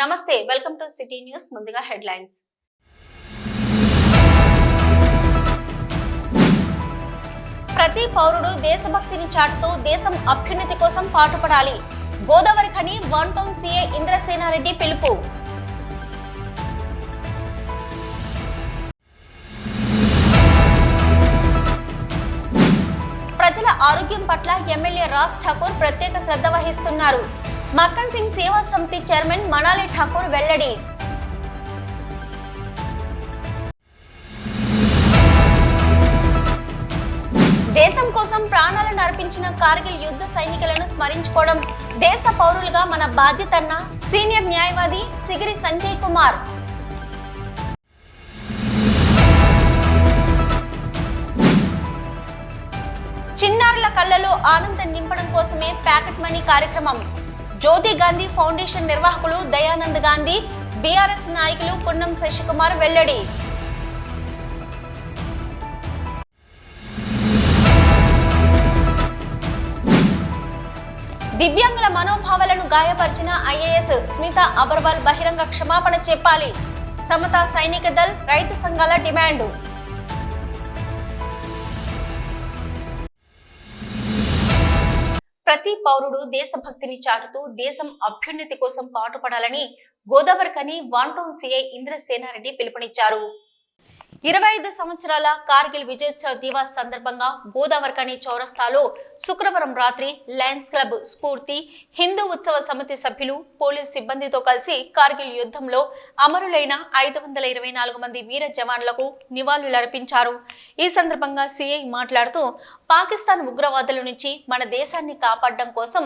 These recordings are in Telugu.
నమస్తే, వెల్కమ్ టు సిటీ న్యూస్. ముందుగా హెడ్లైన్స్. ప్రతి పౌరుడు దేశభక్తిని చాటుతూ దేశం అభ్యున్నతి కోసం పాటుపడాలి. Godavarikhani one town CA Indrasena Reddy పిలుపు. ప్రజల ఆరోగ్యం పట్ల ఎమ్మెల్యే రాజ్ ఠాకూర్ ప్రత్యేక శ్రద్ధ వహిస్తున్నారు. మక్కన్ సింగ్ సేవా సమితి చైర్మన్ మనాలి ఠాకూర్ వెల్లడి. దేశం కోసం ప్రాణాలను అర్పించిన కార్గిల్ యుద్ధ సైనికులను స్మరించుకోవడం దేశ పౌరులుగా మన బాధ్యతన్న సీనియర్ న్యాయవాది సిగిరి సంజయ్ కుమార్. చిన్నారుల కళ్ళలో ఆనందం నింపడం కోసమే ప్యాకెట్ మనీ కార్యక్రమం. జ్యోతి గాంధీ ఫౌండేషన్ నిర్వాహకులు దయానంద్ గాంధీ, బీఆర్ఎస్ నాయకులు పున్నం శశికుమార్ వెల్లడి. దివ్యాంగుల మనోభావాలను గాయపరిచిన ఐఏఎస్ స్మితా అగర్వాల్ బహిరంగ క్షమాపణ చెప్పాలి. సమతా సైనిక దళ్, రైతు సంఘాల డిమాండ్. ప్రతి పౌరుడు దేశభక్తిని చాటుతూ దేశం అభ్యున్నతి కోసం పాటుపడాలని Godavarikhani one town CI Indrasena Reddy పిలుపునిచ్చారు. 25 సంవత్సరాల కార్గిల్ విజయోత్సవ దివాస్ సందర్భంగా గోదావరి ఖని చౌరస్తాలో శుక్రవారం రాత్రి లయన్స్ క్లబ్ స్ఫూర్తి, హిందూ ఉత్సవ సమితి సభ్యులు, పోలీస్ సిబ్బందితో కలిసి కార్గిల్ యుద్ధంలో అమరులైన 524 మంది వీర జవాన్లకు నివాళులర్పించారు. ఈ సందర్భంగా సీఐ మాట్లాడుతూ, పాకిస్తాన్ ఉగ్రవాదుల నుంచి మన దేశాన్ని కాపాడడం కోసం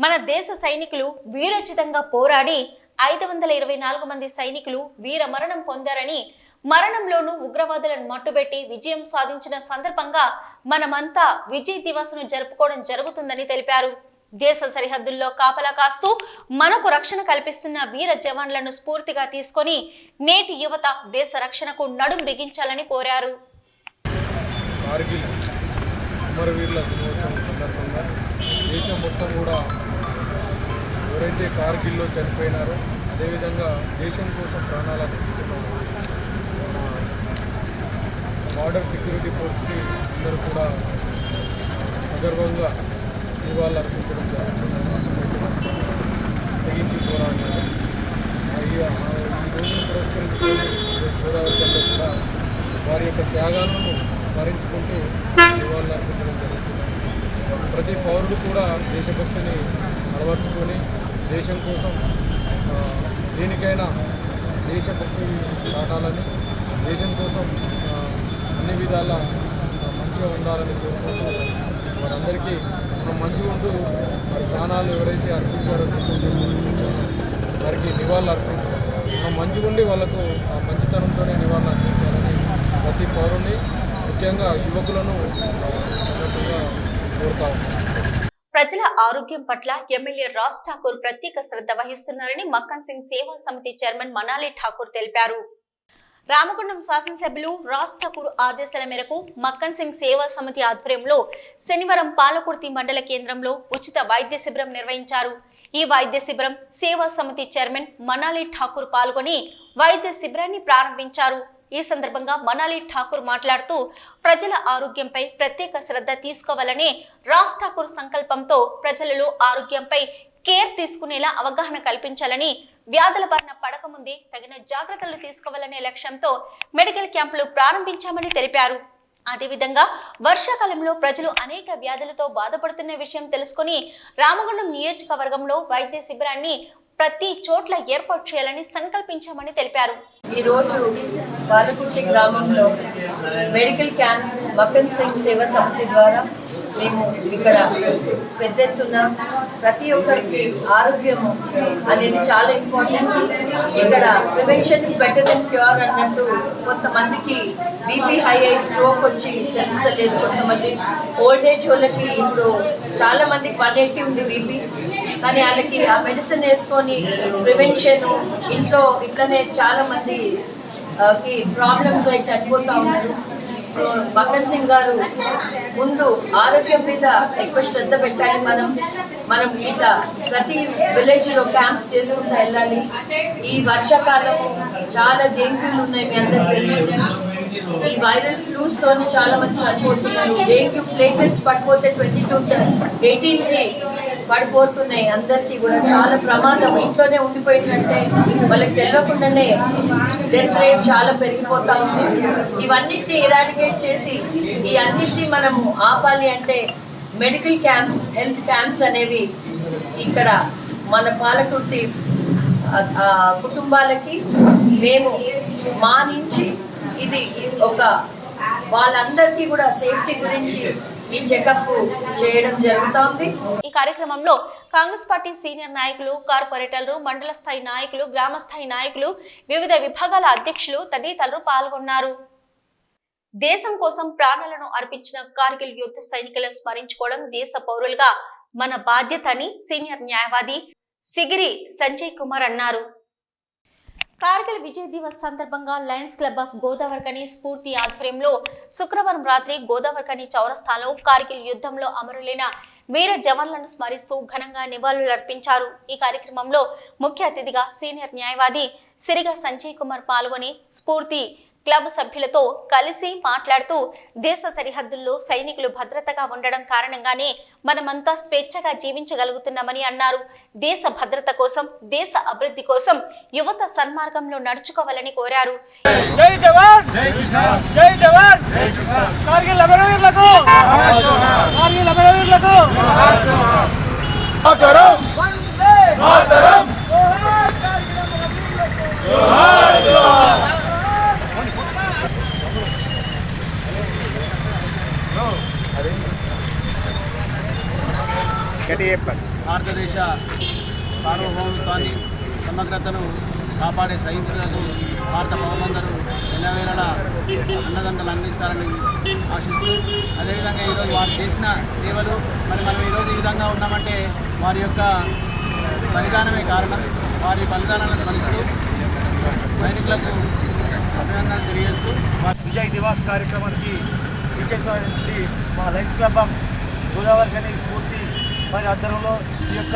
మన దేశ సైనికులు వీరోచితంగా పోరాడి 524 మంది సైనికులు వీర మరణం పొందారని, మరణంలోనూ ఉగ్రవాదులను మట్టుబెట్టి విజయం సాధించిన సందర్భంగా మనమంతా విజయ్ దివస్ ను జరుపుకోవడం జరుగుతుందని తెలిపారు. దేశ సరిహద్దుల్లో కాపలా కాస్తూ మనకు రక్షణ కల్పిస్తున్న వీర జవాన్లను స్ఫూర్తిగా తీసుకొని నేటి యువత దేశ రక్షణకు నడుం బిగించాలని కోరారు. దేశం మొత్తం కూడా ఎవరైతే కార్గిల్లో చనిపోయినారో, అదేవిధంగా దేశం కోసం ప్రాణాలను ఇస్తున్నారు బార్డర్ సెక్యూరిటీ ఫోర్స్కి అందరూ కూడా సగర్వంగా నివాళులు అర్పించడం తెగించి పోరాడారు. ఈ రోజును పురస్కరించుకొని గోదావరి జిల్లా కూడా వారి యొక్క త్యాగాలను స్మరించుకుంటూ నివాళులు అర్పించడం జరుగుతుంది. ప్రతి పౌరుడు కూడా దేశభక్తిని అలవర్చుకొని దేశం కోసం దేనికైనా దేశభక్తి చాటాలని, దేశం కోసం అన్ని విధాల మంచిగా ఉండాలని కోరుకుంటూ వారందరికీ మంచిగా ఉంటూ వారి ప్రాణాలు ఎవరైతే అర్పించారో దేశం వారికి నివాళులు అర్పించారు. మనం మంచిగా ఉండి వాళ్ళకు ఆ మంచితనంతోనే నివాళులు అర్పించాలని ప్రతి పౌరుని, ముఖ్యంగా యువకులను సందర్భంగా కోరుతా ఉన్నాం. ప్రజల ఆరోగ్యం పట్ల ఎమ్మెల్యే రాజ్ ఠాకూర్ ప్రత్యేక శ్రద్ధ వహిస్తున్నారని మక్కన్ సింగ్ సేవా సమితి చైర్మన్ మనాలి ఠాకూర్ తెలిపారు. రామగుండం శాసనసభ్యులు రాజ్ ఠాకూర్ ఆదేశాల మేరకు మక్కన్ సింగ్ సేవా సమితి ఆధ్వర్యంలో శనివారం పాలకుర్తి మండల కేంద్రంలో ఉచిత వైద్య శిబిరం నిర్వహించారు. ఈ వైద్య శిబిరం సేవా సమితి చైర్మన్ మనాలి ఠాకూర్ పాల్గొని వైద్య శిబిరాన్ని ప్రారంభించారు. ఈ సందర్భంగా మనాలి ఠాకూర్ మాట్లాడుతూ, ప్రజల ఆరోగ్యంపై ప్రత్యేక శ్రద్ధ తీసుకోవాలని రాజ్ ఠాకూర్ సంకల్పంతో ప్రజలలో ఆరోగ్యంపై కేర్ తీసుకునేలా అవగాహన కల్పించాలని, వ్యాధుల బారిన పడకముందే తగిన జాగ్రత్తలు తీసుకోవాలనే లక్ష్యంతో మెడికల్ క్యాంపులు ప్రారంభించామని తెలిపారు. అదేవిధంగా వర్షాకాలంలో ప్రజలు అనేక వ్యాధులతో బాధపడుతున్న విషయం తెలుసుకుని రామగుండం నియోజకవర్గంలో వైద్య శిబిరాన్ని ప్రతి చోట్ల ఏర్పాటు చేయాలని సంకల్పించామని తెలిపారు. ఈ రోజు పాలకుర్తి గ్రామంలో మెడికల్ క్యాంప్ మక్కన్ సింగ్ సేవా సమితి ద్వారా మేము ఇక్కడ పెద్ద ఎత్తున ప్రతి ఒక్కరికి ఆరోగ్యము అనేది చాలా ఇంపార్టెంట్. ఇక్కడ prevention is better than cure అన్నట్టు కొంతమందికి బీపీ హై అయి స్ట్రోక్ వచ్చి తెలుస్తలేదు. కొంతమంది ఓల్డ్ ఏజ్ వాళ్ళకి ఇప్పుడు చాలా మందికి 180 ఉంది బీపీ, కానీ వాళ్ళకి ఆ మెడిసిన్ వేసుకొని ప్రివెన్షన్ ఇంట్లో ఇట్లనే చాలా మందికి ప్రాబ్లమ్స్ అయి చనిపోతూ ఉన్నారు. సో మక్కన్ సింగ్ గారు ముందు ఆరోగ్యం మీద ఎక్కువ శ్రద్ధ పెట్టాలి. మనం ఇట్లా ప్రతి విలేజ్లో క్యాంప్స్ చేసుకుంటూ వెళ్ళాలి. ఈ వర్షాకాలం చాలా డెంగ్యూలు ఉన్నాయి, మీ అందరికి తెలుసు. ఈ వైరల్ ఫ్లూస్ తోని చాలా మంది చనిపోతున్నారు. డెంగ్యూ ప్లేట్లెట్స్ పడిపోతే 22-18కి పడిపోతున్నాయి. అందరికీ కూడా చాలా ప్రమాదం. ఇంట్లోనే ఉండిపోయిందంటే వాళ్ళకి తెలియకుండానే డెత్ రేట్ చాలా పెరిగిపోతా ఉంది. ఇవన్నిటిని ఇరాడికేట్ చేసి ఈ అన్నిటినీ మనము ఆపాలి అంటే మెడికల్ క్యాంప్, హెల్త్ క్యాంప్స్ అనేవి ఇక్కడ మన పాలకుర్తి కుటుంబాలకి మేము మా నుంచి ఇది ఒక వాళ్ళందరికీ కూడా సేఫ్టీ గురించి ఈ చెకప్ చేయడం జరుగుతోంది. ఈ కార్యక్రమంలో కాంగ్రెస్ పార్టీ సీనియర్ నాయకులు, కార్పొరేటర్లు, మండల స్థాయి నాయకులు, గ్రామ స్థాయి నాయకులు, వివిధ విభాగాల అధ్యక్షులు తదితరులు పాల్గొన్నారు. దేశం కోసం ప్రాణాలను అర్పించిన కార్గిల్ యుద్ధ సైనికులను స్మరించుకోవడం దేశ పౌరులుగా మన బాధ్యత అని సీనియర్ న్యాయవాది సిగిరి సంజయ్ కుమార్ అన్నారు. కార్గిల్ విజయ్ దివస్ సందర్భంగా లయన్స్ క్లబ్ ఆఫ్ గోదావరికని స్ఫూర్తి ఆధ్వర్యంలో శుక్రవారం రాత్రి గోదావరికని చౌరస్తాలో కార్గిల్ యుద్ధంలో అమరులైన వీర జవాన్లను స్మరిస్తూ ఘనంగా నివాళులర్పించారు. ఈ కార్యక్రమంలో ముఖ్య అతిథిగా సీనియర్ న్యాయవాది సిరిగా సంజయ్ కుమార్ పాల్గొని స్ఫూర్తి క్లబ్ సభ్యులతో కలిసి మాట్లాడుతూ దేశ సరిహద్దుల్లో సైనికులు భద్రతగా ఉండడం కారణంగానే మనమంతా స్వేచ్ఛగా జీవించగలుగుతున్నామని అన్నారు. దేశ భద్రత కోసం, దేశ అభివృద్ధి కోసం యువత సన్మార్గంలో నడుచుకోవాలని కోరారు. జై జవాన్, జై జవాన్, కార్గిల్ అమరవీరులకు, కార్గిల్ అమరవీరులకు మాతరం, వందే మాతరం, జోహార్ జోహార్. భారతదేశ సార్వభౌమత్వాన్ని, సమగ్రతను కాపాడే సైనికులకు భారత పౌరులందరూ ఎల్లవేళలా అన్నదండలు అందిస్తారని ఆశిస్తూ, అదేవిధంగా ఈరోజు వారు చేసిన సేవలు, మనం ఈరోజు ఈ విధంగా ఉన్నామంటే వారి యొక్క బలిదానమే కారణం. వారి బలిదానాలను స్మరిస్తూ సైనికులకు అభినందనలు తెలియజేస్తూ విజయ్ దివాస్ కార్యక్రమానికి విచ్చేసినటువంటి మా లయన్స్ క్లబ్ ఆఫ్ గోదావరికని స్ఫూర్తి వారి ఆధ్వర్యంలో ఈ యొక్క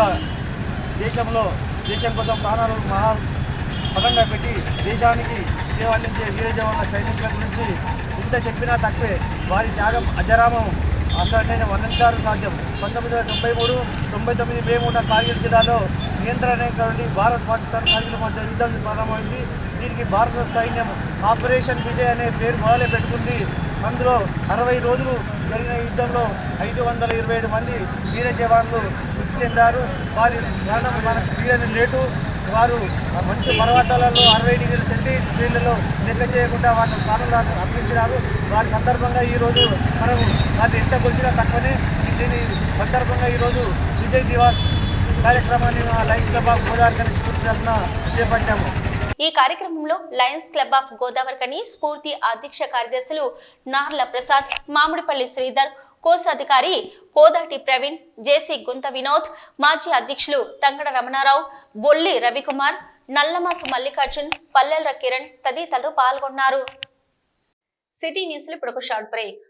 దేశం కోసం ప్రాణాలు పదంగా పెట్టి దేశానికి సేవ అందించే వీర జవాన్ల సైనికుల గురించి ఇంత చెప్పినా తక్కువే. వారి త్యాగం అజరామం, అసలు నేను వర్ణించారు సాధ్యం. 1993-99 మే 3 కార్గిల్ జిల్లాలో నియంత్రణ నుండి భారత్ పాకిస్తాన్ కార్గిల్ మధ్య యుద్ధం ప్రారంభమైంది. దీనికి భారత సైన్యం ఆపరేషన్ విజయ్ అనే పేరు మొదలు పెట్టుకుంది. అందులో 60 రోజులు జరిగిన యుద్ధంలో 527 మంది వీర జవాన్లు మృతి చెందారు. వారి మరణం మనకు తీరని లేటు. వారు మంచి పర్వతాలలో 60 డిగ్రీల సెంటీగ్రేడ్లలో లెక్క చేయకుండా వారిని ప్రాణాలను అర్పించినారు. వారి సందర్భంగా ఈరోజు మనము వారిని ఎంత కొలిచినా తక్కువనే. దీని సందర్భంగా ఈరోజు విజయ్ దివాస్ కార్యక్రమాన్ని లయన్స్ క్లబ్ ఆఫ్ గోదావరికని స్ఫూర్తి తరఫున చేపట్టాము. ఈ కార్యక్రమంలో లయన్స్ క్లబ్ ఆఫ్ గోదావరికని స్ఫూర్తి అధ్యక్ష కార్యదర్శులు నార్ల ప్రసాద్, మామిడిపల్లి శ్రీధర్, కోశాధికారి కోదాటి ప్రవీణ్, జేసీ గుంత వినోద్, మాజీ అధ్యక్షులు తంగడ రమణారావు, బొల్లి రవికుమార్, నల్లమాసు మల్లికార్జున్, పల్లెల కిరణ్ తదితరులు పాల్గొన్నారు. సిటీ న్యూస్ లో ఇప్పుడు ఒక షార్ట్ బ్రేక్.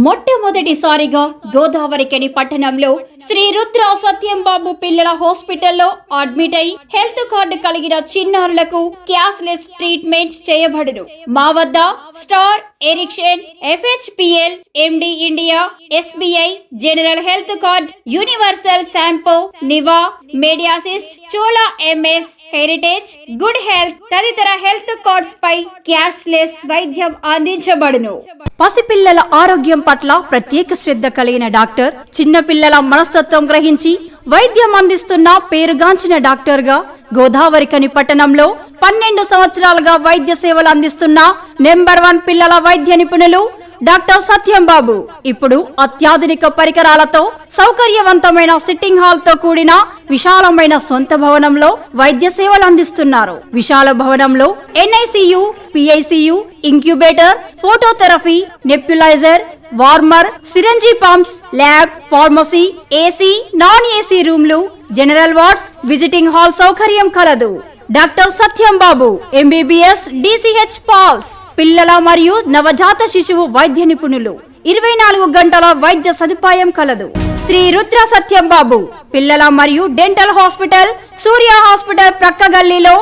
మొట్టమొదటిసారిగా గోదావరికని పట్టణంలో శ్రీ రుద్ర సత్యంబాబు పిల్లల హాస్పిటల్లో అడ్మిట్ అయి హెల్త్ కార్డు కలిగిన చిన్నారులకు క్యాష్లెస్ ట్రీట్మెంట్ చేయబడును. మా వద్ద Star, Ericson, FHPL, MD India, SBI, general health card, Universal Sompo, Niva, Mediassist, Chola MS, Heritage, Good Health తదితర హెల్త్ కార్డ్స్ పై క్యాష్లెస్ వైద్యం అందించబడును. పసిపిల్లల ఆరోగ్యం పట్ల ప్రత్యేక శ్రద్ధ కలిగిన డాక్టర్, చిన్న పిల్లల మనస్తత్వం గ్రహించి వైద్యం అందిస్తున్న పేరుగాంచిన డాక్టర్ గా గోదావరికని పట్టణంలో 12 సంవత్సరాలుగా వైద్య సేవలు అందిస్తున్న నంబర్ 1 పిల్లల వైద్య నిపుణులు డాక్టర్ సత్యంబాబు ఇప్పుడు అత్యాధునిక పరికరాలతో సౌకర్యవంతమైన సిట్టింగ్ హాల్ తో కూడిన విశాలమైన సొంత భవనంలో వైద్య సేవలు అందిస్తున్నారు. విశాల భవనంలో NICU, PICU, incubator, phototherapy, nebuliser, warmer, సిరంజీ pumps, lab, pharmacy, AC, non AC రూమ్లు, జనరల్ వార్డ్స్, విజిటింగ్ హాల్ సౌకర్యం కలదు. డాక్టర్ సత్యం బాబు ఎంబీబీఎస్ డిసిహెచ్ పాల్స్ పిల్లల మరియు నవజాత శిశువు వైద్య నిపుణులు 24 గంటల వైద్య సదుపాయం కలదు. శ్రీ రుద్ర సత్యం బాబు పిల్లల మరియు డెంటల్ హాస్పిటల్ సూర్య హాస్పిటల్ ప్రక్క గల్లీలో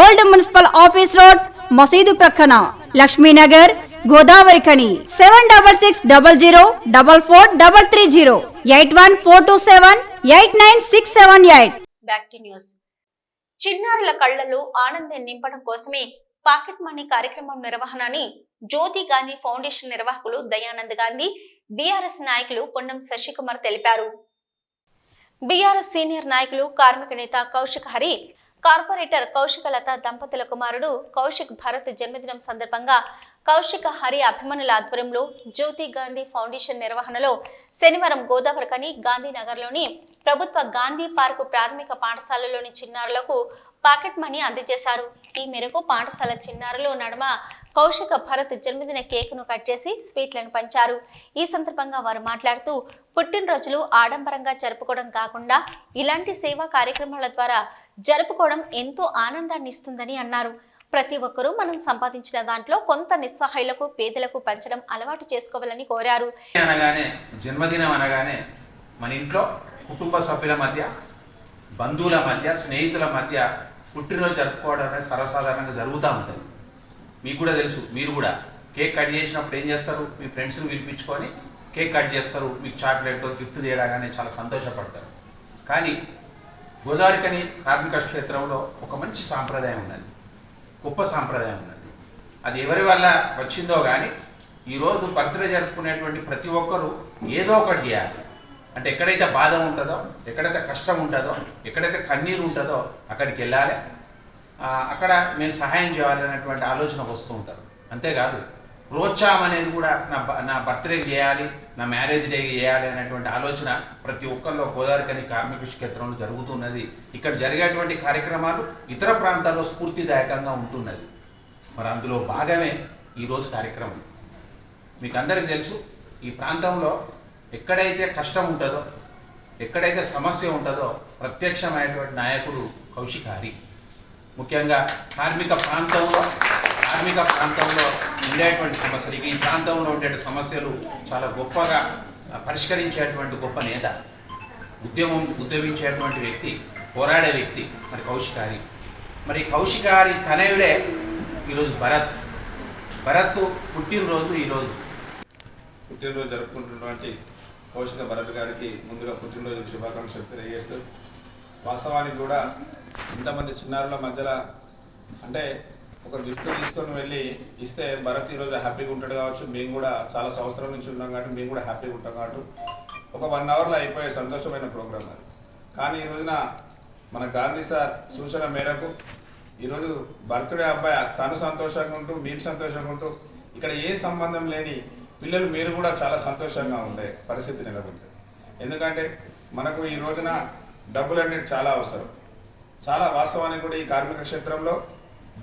ఓల్డ్ మున్సిపల్ ఆఫీస్ రోడ్ మసీదు ప్రక్కన లక్ష్మీనగర్ గోదావరి కని 7600004430 8142789678. Back to news. చిన్నారుల కళ్లలో ఆనందం నింపడం కోసమే పాకెట్ మనీ కార్యక్రమం నిర్వహణని జ్యోతి గాంధీ ఫౌండేషన్ నిర్వాహకులు దయానంద్ గాంధీ, బీఆర్ఎస్ నాయకులు పొన్నం శశికుమార్ తెలిపారు. బీఆర్ఎస్ సీనియర్ నాయకులు కార్మిక నేత కౌశిక్ హరి, కార్పొరేటర్ కౌశికలత దంపతుల కుమారుడు కౌశిక్ భరత్ జన్మదినం సందర్భంగా కౌశిక హరి అభిమానుల ఆధ్వర్యంలో జ్యోతి గాంధీ ఫౌండేషన్ నిర్వహణలో శనివారం గోదావరికని గాంధీనగర్లోని ప్రభుత్వ గాంధీ పార్కు ప్రాథమిక పాఠశాలలోని చిన్నారులకు పాకెట్ మనీ అందజేశారు. ఈ మేరకు పాఠశాల చిన్నారులు నడుమ కౌశిక భరత్ జన్మదిన కేకును కట్ చేసి స్వీట్లను పంచారు. ఈ సందర్భంగా వారు మాట్లాడుతూ పుట్టినరోజులు ఆడంబరంగా జరుపుకోవడం కాకుండా ఇలాంటి సేవా కార్యక్రమాల ద్వారా జరుపుకోవడం ఎంతో ఆనందాన్ని ఇస్తుందని అన్నారు. ప్రతి ఒక్కరూ మనం సంపాదించిన దాంట్లో కొంత నిస్సహాయులకు పేదలకు పంచడం అలవాటు చేసుకోవాలని కోరారు. జన్మదినం అనగానే మన ఇంట్లో కుటుంబ సభ్యుల మధ్య, బంధువుల మధ్య, స్నేహితుల మధ్య పుట్టినరోజు జరుపుకోవడం అనేది సర్వసాధారణంగా జరుగుతూ ఉంటుంది. మీకు కూడా తెలుసు, మీరు కూడా కేక్ కట్ చేసినప్పుడు ఏం చేస్తారు, మీ ఫ్రెండ్స్ని పిలిపించుకొని కేక్ కట్ చేస్తారు, మీకు చాక్లెట్ గిఫ్ట్ తీయడాగానే చాలా సంతోషపడతారు. కానీ గోదావరికని కార్మిక క్షేత్రంలో ఒక మంచి సాంప్రదాయం ఉన్నది, గొప్ప సాంప్రదాయం ఉన్నది. అది ఎవరి వల్ల వచ్చిందో కానీ ఈరోజు బర్త్డే జరుపుకునేటువంటి ప్రతి ఒక్కరూ ఏదో ఒకటి చేయాలి. అంటే ఎక్కడైతే బాధ ఉంటుందో, ఎక్కడైతే కష్టం ఉంటుందో, ఎక్కడైతే కన్నీరు ఉంటుందో అక్కడికి వెళ్ళాలి, అక్కడ మేము సహాయం చేయాలనేటువంటి ఆలోచనకు వస్తూ ఉంటారు. అంతేకాదు ప్రోత్సాహం అనేది కూడా నా బర్త్డేకి చేయాలి, నా మ్యారేజ్ డేకి చేయాలి అనేటువంటి ఆలోచన ప్రతి ఒక్కరిలో గోదావరికని కార్మిక క్షేత్రంలో జరుగుతున్నది. ఇక్కడ జరిగేటువంటి కార్యక్రమాలు ఇతర ప్రాంతాల్లో స్ఫూర్తిదాయకంగా ఉంటున్నది. మరి అందులో భాగమే ఈరోజు కార్యక్రమం. మీకు అందరికీ తెలుసు, ఈ ప్రాంతంలో ఎక్కడైతే కష్టం ఉంటుందో, ఎక్కడైతే సమస్య ఉంటుందో ప్రత్యక్షమైనటువంటి నాయకుడు కౌశిక్ హరి. ముఖ్యంగా కార్మిక ప్రాంతంలో ఉండేటువంటి సమస్యలు, ఈ ప్రాంతంలో ఉండే సమస్యలు చాలా గొప్పగా పరిష్కరించేటువంటి గొప్ప నేత, ఉద్యమించేటువంటి వ్యక్తి, పోరాడే వ్యక్తి మరి కౌశిక్ హరి. మరి కౌశిక్ హరి తనయుడే ఈరోజు భరత్ పుట్టినరోజు. ఈరోజు పుట్టినరోజు జరుపుకుంటున్నటువంటి కౌశిక భరత్ గారికి ముందుగా పుట్టినరోజు శుభాకాంక్షలు తెలియజేస్తూ, వాస్తవానికి కూడా ఇంతమంది చిన్నారుల మధ్యలో అంటే ఒక గిఫ్ట్ తీసుకొని వెళ్ళి ఇస్తే భరత్ ఈరోజు హ్యాపీగా ఉంటాడు కావచ్చు. మేము కూడా చాలా సంవత్సరాల నుంచి ఉన్నాం కాబట్టి మేము కూడా హ్యాపీగా ఉంటాం కాబట్టి ఒక 1 అవర్లో అయిపోయే సంతోషమైన ప్రోగ్రాం అది. కానీ ఈ రోజున మన గాంధీ సార్ సూచన మేరకు ఈరోజు బర్త్డే అబ్బాయి తను సంతోషంగా ఉంటూ మేము సంతోషంగా ఉంటూ ఇక్కడ ఏ సంబంధం లేని పిల్లలు మీరు కూడా చాలా సంతోషంగా ఉండే పరిస్థితి నెలకొంటుంది. ఎందుకంటే మనకు ఈ రోజున డబ్బులు అనేది చాలా అవసరం. చాలా వాస్తవానికి కూడా ఈ కార్మిక క్షేత్రంలో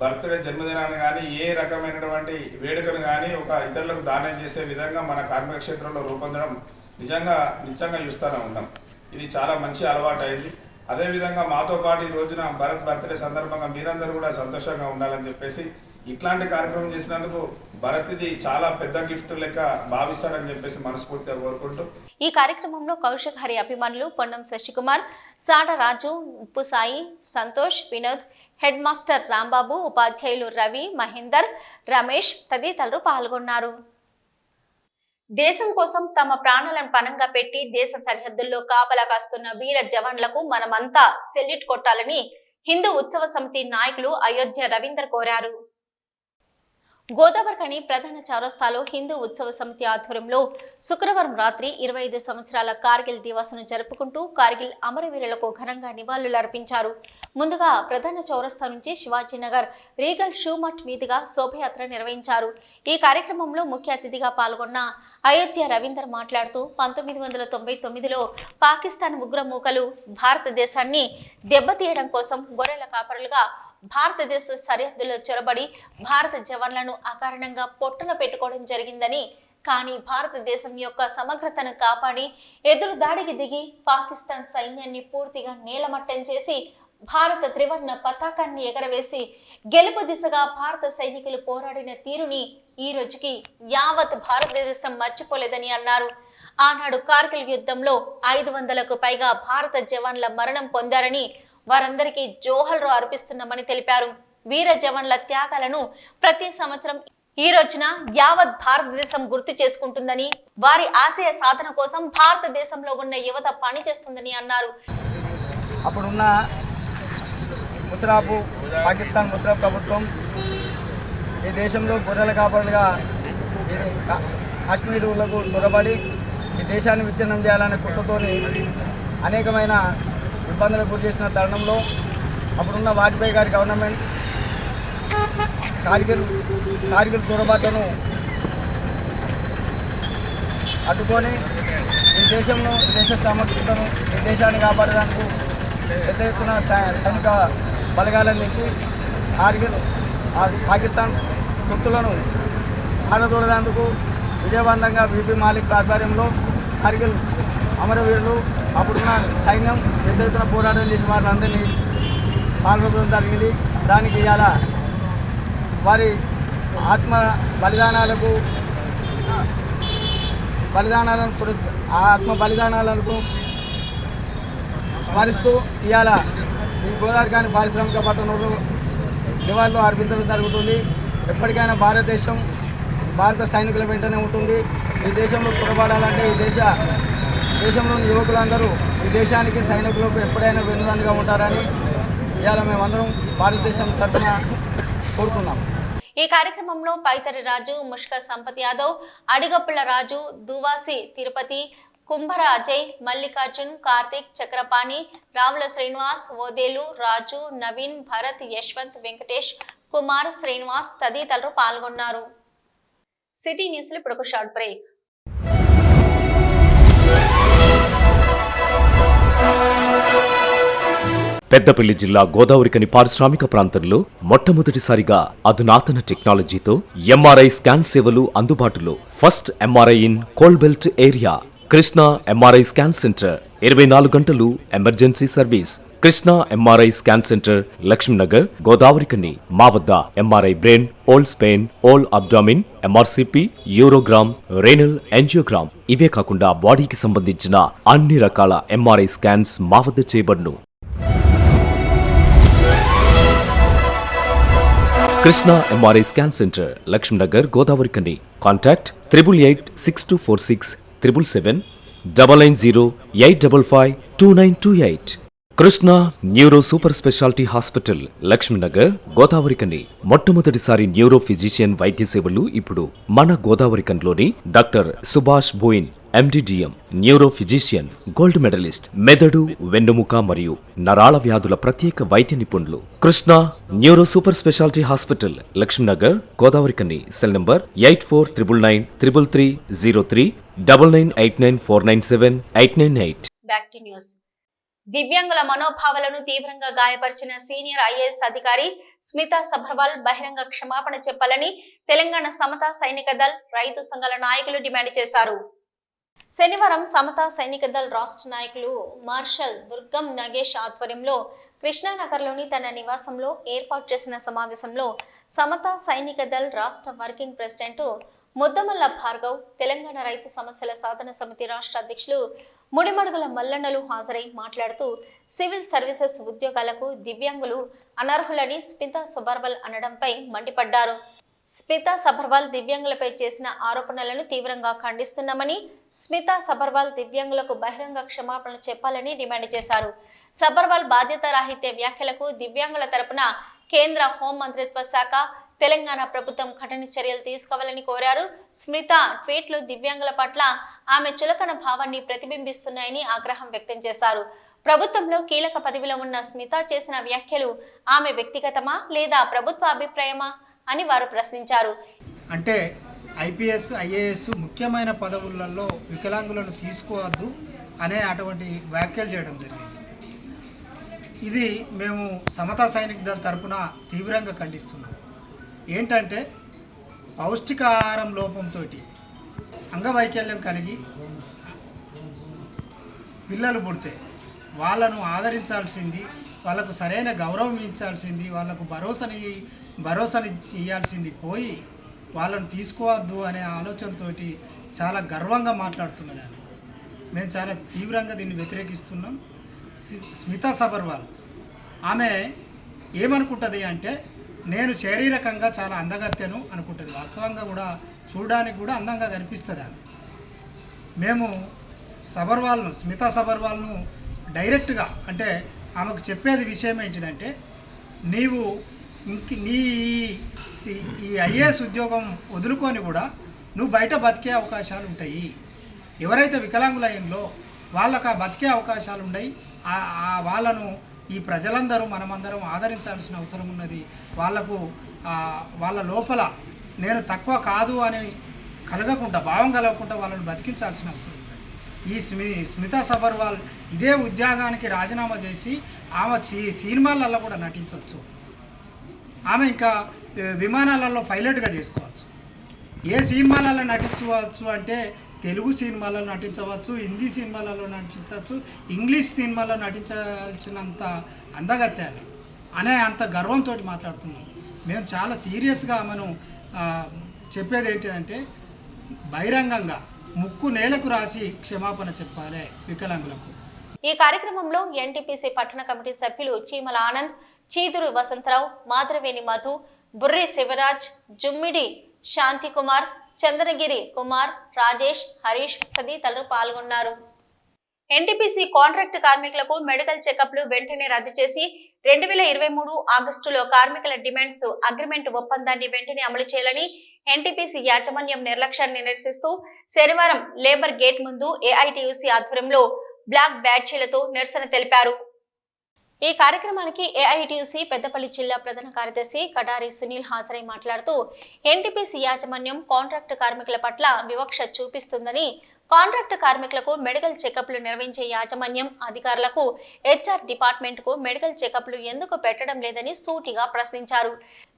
బర్త్డే జన్మదినాన్ని కానీ ఏ రకమైనటువంటి వేడుకను కానీ ఒక ఇతరులకు దానం చేసే విధంగా మన కార్మిక క్షేత్రంలో రూపొందడం నిజంగా చూస్తూనే ఉన్నాం. ఇది చాలా మంచి అలవాటు అయింది. అదేవిధంగా మాతో పాటు ఈ రోజున భరత్ బర్త్డే సందర్భంగా మీరందరూ కూడా సంతోషంగా ఉండాలని చెప్పేసి ఇట్లాంటి కార్యక్రమం చేసినందుకు భరత్ ఇది చాలా పెద్ద గిఫ్ట్ లెక్క భావిస్తారని చెప్పేసి మనస్ఫూర్తిగా కోరుకుంటూ ఈ కార్యక్రమంలో కౌశిక్ హరి అభిమానులు పొన్నం శశికుమార్, సాడ రాజు, ఉప్పు సాయి, సంతోష్, వినోద్, హెడ్ మాస్టర్ రాంబాబు, ఉపాధ్యాయులు రవి, మహేందర్, రమేష్ తదితరులు పాల్గొన్నారు. దేశం కోసం తమ ప్రాణాలను పణంగా పెట్టి దేశ సరిహద్దుల్లో కాపలా కాస్తున్న వీర జవాన్లకు మనమంతా సెల్యూట్ కొట్టాలని హిందూ ఉత్సవ సమితి నాయకులు అయోధ్య రవీందర్ కోరారు. గోదావరికని ప్రధాన చౌరస్తాలో హిందూ ఉత్సవ సమితి ఆధ్వర్యంలో శుక్రవారం రాత్రి 25 సంవత్సరాల కార్గిల్ దివాస్ను జరుపుకుంటూ కార్గిల్ అమరవీరులకు ఘనంగా నివాళులర్పించారు. ముందుగా ప్రధాన చౌరస్తా నుంచి శివాజీనగర్ రీగల్ షూమట్ మీదుగా శోభయాత్ర నిర్వహించారు. ఈ కార్యక్రమంలో ముఖ్య అతిథిగా పాల్గొన్న అయోధ్య రవీందర్ మాట్లాడుతూ 1999లో పాకిస్తాన్ ఉగ్రమూకలు భారతదేశాన్ని దెబ్బతీయడం కోసం గొర్రెల కాపరులుగా భారతదేశ సరిహద్దులో చొరబడి భారత జవాన్లను అకారణంగా పొట్టన పెట్టుకోవడం జరిగిందని, కానీ భారతదేశం యొక్క సమగ్రతను కాపాడి ఎదురు దాడికి దిగి పాకిస్తాన్ సైన్యాన్ని పూర్తిగా నేలమట్టం చేసి భారత త్రివర్ణ పతాకాన్ని ఎగరవేసి గెలుపు దిశగా భారత సైనికులు పోరాడిన తీరుని ఈ రోజుకి యావత్ భారతదేశం మర్చిపోలేదని అన్నారు. ఆనాడు కార్గిల్ యుద్ధంలో 500కు పైగా భారత జవాన్ల మరణం పొందారని, వారందరికీ జోహర్లు అర్పిస్తున్నామని తెలిపారు. వీర జవాన్ల త్యాగాలను ప్రతి సంవత్సరం ఈ రోజున యావత్ భారతదేశం గుర్తు చేసుకుంటుందని, వారి ఆశయ సాధన కోసం భారతదేశంలో ఉన్న యువత పనిచేస్తుందని అన్నారు. అప్పుడున్న పాకిస్తాన్ ముషరఫ్ ప్రభుత్వం ఈ దేశంలో గొర్రెల కాపరులుగా కాశ్మీరులకు చొరబడి ఈ దేశాన్ని విచ్ఛిన్నం చేయాలనే కుట్రతోని అనేకమైన ఇబ్బందులకు గురి చేసిన తరుణంలో అప్పుడున్న వాజ్పేయి గారి గవర్నమెంట్ కార్గిల్ చొరబాట్లను అడ్డుకొని ఈ దేశంలో దేశ సామర్థ్యతను ఈ దేశాన్ని కాపాడడానికి పెద్ద ఎత్తున సైనిక బలగాలను నుంచి పాకిస్తాన్ తొత్తులను ఆడదూడేందుకు విజయవంతంగా విపి మాలిక్ ఆధ్వర్యంలో కార్గిల్ అమరవీరులు అప్పుడున్న సైన్యం పెద్ద ఎత్తున పోరాటం చేసి వారిని పాల్గొనడం జరిగింది. దానికి ఇవాళ వారి ఆత్మ బలిదానాలను స్మరిస్తూ ఇవాళ ఈ గోదావరిఖని పారిశ్రామిక పట్టణంలో నివాళులు అర్పించడం జరుగుతుంది. ఎప్పటికైనా భారత సైనికుల వెంటనే ఉంటుంది. ఈ దేశంలో పొరపాడాలంటే దేశంలోని యువకులందరూ ఈ దేశానికి సైనికులకు ఎప్పుడైనా వెన్నుదండుగా ఉంటారని ఇవాళ మేమందరం భారతదేశం తరఫున కోరుతున్నాం. ఈ కార్యక్రమంలో పైతరి రాజు, ముష్క సంపత్ యాదవ్, అడిగప్పుల రాజు, దువాసి తిరుపతి, కుంభర అజయ్, మల్లికార్జున్, కార్తిక్, చక్రపాణి, రావుల శ్రీనివాస్, ఓదేలు రాజు, నవీన్, భరత్, యశ్వంత్, వెంకటేష్, కుమార్, శ్రీనివాస్ తదితరులు పాల్గొన్నారు. సిటీ న్యూస్ లో ఇప్పుడు ఒక షార్ట్ బ్రేక్. పెద్దపల్లి జిల్లా గోదావరిఖని పారిశ్రామిక ప్రాంతంలో మొట్టమొదటిసారిగా అధునాతన టెక్నాలజీతో ఎంఆర్ఐ స్కాన్ సేవలు అందుబాటులో. First MRI in coal belt area. Krishna MRI scan centre 24 గంటలు emergency service. Krishna MRI scan centre, Lakshminagar, Godavarikhani. మా వద్ద MRI brain, whole spine, whole abdomen, MRCP, urogram, renal angiogram, ఇవే కాకుండా బాడీకి సంబంధించిన అన్ని రకాల ఎంఆర్ఐ స్కాన్స్ మా వద్ద చేయబడును. Krishna MRI scan centre, Lakshminagar, Godavarikhani. Contact 888646 777 99085552928. Krishna neuro super speciality hospital, Lakshminagar, Godavarikhani. మొట్టమొదటిసారి న్యూరో ఫిజిషియన్ వైద్య సేవలు ఇప్పుడు మన గోదావరిఖన్లోని doctor Subhash Boyin, MD DM, neuro physician, gold medallist, మెదడు, వెన్నుముక మరియు నరాల వ్యాధుల ప్రత్యేక వైద్య నిపుణులు. Krishna neuro super speciality hospital, Lakshminagar, Godavarikhani. Cell number 84993303 9989497898. Back to news. దివ్యాంగుల మనోభావాలను తీవ్రంగా గాయపరిచిన సీనియర్ ఐఏఎస్ అధికారి స్మితా సబర్వాల్ బహిరంగ క్షమాపణ చెప్పాలని తెలంగాణ సమతా సైనిక దళ్, రైతు సంఘాల నాయకులు డిమాండ్ చేశారు. శనివారం సమతా సైనిక దళ్ రాష్ట్ర నాయకులు మార్షల్ దుర్గం నగేష్ ఆధ్వర్యంలో కృష్ణానగర్లోని తన నివాసంలో ఏర్పాటు చేసిన సమావేశంలో సమతా సైనిక దళ్ రాష్ట్ర వర్కింగ్ ప్రెసిడెంట్ ముద్దమల్ల భార్గవ్, తెలంగాణ రైతు సమస్యల సాధన సమితి రాష్ట్ర అధ్యక్షులు ముడిమడుగుల మల్లన్నలు హాజరై మాట్లాడుతూ సివిల్ సర్వీసెస్ ఉద్యోగాలకు దివ్యాంగులు అనర్హులని స్మితా సబర్వాల్ అనడంపై మండిపడ్డారు. స్మితా సబర్వాల్ దివ్యాంగులపై చేసిన ఆరోపణలను తీవ్రంగా ఖండిస్తున్నామని, స్మితా సబర్వాల్ దివ్యాంగులకు బహిరంగ క్షమాపణలు చెప్పాలని డిమాండ్ చేశారు. సబర్వాల్ బాధ్యతారాహిత్య వ్యాఖ్యలకు దివ్యాంగుల తరపున కేంద్ర హోం మంత్రిత్వ శాఖ, తెలంగాణ ప్రభుత్వం కఠిన చర్యలు తీసుకోవాలని కోరారు. స్మిత ట్వీట్లు దివ్యాంగుల పట్ల ఆమె చులకన భావాన్ని ప్రతిబింబిస్తున్నాయని ఆగ్రహం వ్యక్తం చేశారు. ప్రభుత్వంలో కీలక పదవిలో ఉన్న స్మిత చేసిన వ్యాఖ్యలు ఆమె వ్యక్తిగతమా లేదా ప్రభుత్వ అభిప్రాయమా అని వారు ప్రశ్నించారు. అంటే ఐపీఎస్, ఐఏఎస్ ముఖ్యమైన పదవులలో వికలాంగులను తీసుకోవద్దు అనే అటువంటి వ్యాఖ్యలు చేయడం జరిగింది. ఇది మేము సమతా సైనిక దళ తరపున తీవ్రంగా ఖండిస్తున్నాం. ఏంటంటే పౌష్టికాహారం లోపంతో అంగవైకల్యం కలిగి పిల్లలు పుడితే వాళ్ళను ఆదరించాల్సింది, వాళ్ళకు సరైన గౌరవం ఇచ్చాల్సింది, వాళ్ళకు భరోసాని ఇవ్వాల్సింది పోయి వాళ్ళను తీసుకోవద్దు అనే ఆలోచనతో చాలా గర్వంగా మాట్లాడుతున్నదాన్ని. మేము చాలా తీవ్రంగా దీన్ని వ్యతిరేకిస్తున్నాం. స్మితా సబర్వాల్ ఆమె ఏమనుకుంటుంది అంటే, నేను శారీరకంగా చాలా అందగత్తెను అనుకుంటుంది. వాస్తవంగా కూడా చూడడానికి కూడా అందంగా కనిపిస్తుంది ఆమె. మేము స్మితా సబర్వాల్ను డైరెక్ట్గా అంటే ఆమెకు చెప్పేది విషయం ఏంటిదంటే, నీవు నీ ఈ ఐఏఎస్ ఉద్యోగం వదులుకొని కూడా నువ్వు బయట బతికే అవకాశాలు ఉంటాయి. ఎవరైతే వికలాంగులైనలో వాళ్ళకు ఆ బతికే అవకాశాలు ఉన్నాయి. వాళ్ళను ఈ ప్రజలందరూ మనమందరం ఆదరించాల్సిన అవసరం ఉన్నది. వాళ్లకు వాళ్ళ లోపల నేను తక్కువ కాదు అని భావం కలగకుండా వాళ్ళని బతికించాల్సిన అవసరం ఉంది. ఈ స్మితా సబర్వాల్ ఇదే ఉద్యోగానికి రాజీనామా చేసి ఆమె సినిమాలలో కూడా నటించవచ్చు. ఆమె ఇంకా విమానాలలో పైలట్గా చేసుకోవచ్చు. ఏ సినిమాలలో నటించవచ్చు అంటే తెలుగు సినిమాలలో నటించవచ్చు, హిందీ సినిమాలలో నటించవచ్చు, ఇంగ్లీష్ సినిమాలో నటించాల్సినంత అందగత్తె అనే అంత గర్వంతో మాట్లాడుతున్నాం. మేము చాలా సీరియస్గా మనం చెప్పేది ఏంటిదంటే, బహిరంగంగా ముక్కు నేలకు రాసి క్షమాపణ చెప్పాలి వికలాంగులకు. ఈ కార్యక్రమంలో ఎన్టీపీసీ పట్టణ కమిటీ సభ్యులు చీమల ఆనంద్, చీదురు వసంతరావు, మాధరవేణి మధు, బుర్రి శివరాజ్, జుమ్మిడి శాంతికుమార్, చంద్రగిరి కుమార్, రాజేష్, హరీష్ తదితరులు పాల్గొన్నారు. ఎన్టీపీసీ కాంట్రాక్ట్ కార్మికులకు మెడికల్ చెకప్లు వెంటనే రద్దు చేసి 2023 ఆగస్టులో కార్మికుల డిమాండ్స్ అగ్రిమెంట్ ఒప్పందాన్ని వెంటనే అమలు చేయాలని ఎన్టీపీసీ యాజమాన్యం నిర్లక్ష్యాన్ని నిరసిస్తూ శనివారం లేబర్ గేట్ ముందు ఏఐటీయూసీ ఆధ్వర్యంలో బ్లాక్ బ్యాడ్జీలతో నిరసన తెలిపారు. ఈ కార్యక్రమానికి ఏఐటీయూసీ పెద్దపల్లి జిల్లా ప్రధాన కార్యదర్శి కడారి సునీల్ హాజరై మాట్లాడుతూ, ఎన్టీపీసీ యాజమాన్యం కాంట్రాక్ట్ కార్మికుల పట్ల వివక్ష చూపిస్తుందని, కాంట్రాక్ట్ కార్మికులకు మెడికల్ చెకప్లు నిర్వహించే యాజమాన్యం అధికారులకు హెచ్ఆర్ డిపార్ట్మెంట్ కు మెడికల్ చెకప్లు ఎందుకు పెట్టడం లేదని సూటిగా ప్రశ్నించారు.